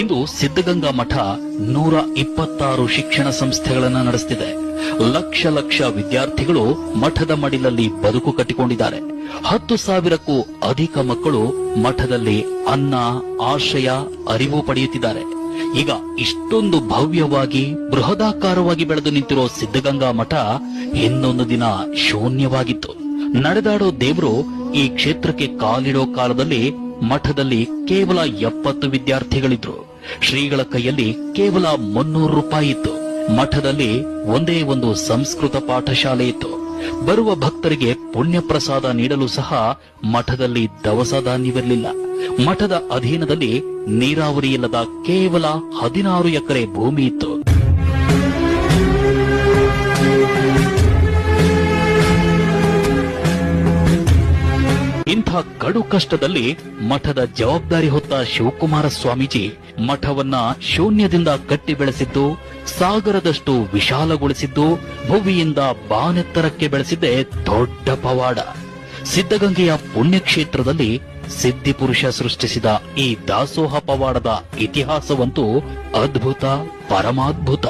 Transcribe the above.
ಇಂದು ಸಿದ್ಧಗಂಗಾ ಮಠ 126 ಶಿಕ್ಷಣ ಸಂಸ್ಥೆಗಳನ್ನು ನಡೆಸುತ್ತಿದೆ. ಲಕ್ಷ ಲಕ್ಷ ವಿದ್ಯಾರ್ಥಿಗಳು ಮಠದ ಮಡಿಲಲ್ಲಿ ಬದುಕು ಕಟ್ಟಿಕೊಂಡಿದ್ದಾರೆ. 10,000ಕ್ಕೂ ಅಧಿಕ ಮಕ್ಕಳು ಮಠದಲ್ಲಿ ಅನ್ನ, ಆಶ್ರಯ, ಅರಿವು ಪಡೆಯುತ್ತಿದ್ದಾರೆ. ಈಗ ಇಷ್ಟೊಂದು ಭವ್ಯವಾಗಿ ಬೃಹದಾಕಾರವಾಗಿ ಬೆಳೆದು ನಿಂತಿರೋ ಸಿದ್ಧಗಂಗಾ ಮಠ ಇನ್ನೊಂದು ದಿನ ಶೂನ್ಯವಾಗಿತ್ತು. ನಡೆದಾಡೋ ದೇವರು ಈ ಕ್ಷೇತ್ರಕ್ಕೆ ಕಾಲಿಡೋ ಕಾಲದಲ್ಲಿ ಮಠದಲ್ಲಿ ಕೇವಲ 70 ವಿದ್ಯಾರ್ಥಿಗಳಿದ್ರು. ಶ್ರೀಗಳ ಕೈಯಲ್ಲಿ ಕೇವಲ 300 ರೂಪಾಯಿ ಇತ್ತು. ಮಠದಲ್ಲಿ ಒಂದೇ ಒಂದು ಸಂಸ್ಕೃತ ಪಾಠಶಾಲೆ ಇತ್ತು. ಬರುವ ಭಕ್ತರಿಗೆ ಪುಣ್ಯ ಪ್ರಸಾದ ನೀಡಲು ಸಹ ಮಠದಲ್ಲಿ ದವಸ ಧಾನ್ಯವಿರಲಿಲ್ಲ. ಮಠದ ಅಧೀನದಲ್ಲಿ ನೀರಾವರಿ ಇಲ್ಲದ ಕೇವಲ 16 ಎಕರೆ ಭೂಮಿ ಇತ್ತು. ಇಂಥ ಕಡು ಕಷ್ಟದಲ್ಲಿ ಮಠದ ಜವಾಬ್ದಾರಿ ಹೊತ್ತ ಶಿವಕುಮಾರ ಸ್ವಾಮೀಜಿ ಮಠವನ್ನ ಶೂನ್ಯದಿಂದ ಕಟ್ಟಿ ಬೆಳೆಸಿದ್ದು, ಸಾಗರದಷ್ಟು ವಿಶಾಲಗೊಳಿಸಿದ್ದು, ಭುವಿಯಿಂದ ಬಾನೆತ್ತರಕ್ಕೆ ಬೆಳೆಸಿದ್ದೇ ದೊಡ್ಡ ಪವಾಡ. ಸಿದ್ಧಗಂಗೆಯ ಪುಣ್ಯಕ್ಷೇತ್ರದಲ್ಲಿ ಸಿದ್ಧಿಪುರುಷ ಸೃಷ್ಟಿಸಿದ ಈ ದಾಸೋಹ ಪವಾಡದ ಇತಿಹಾಸವಂತೂ ಅದ್ಭುತ, ಪರಮಾದ್ಭುತ.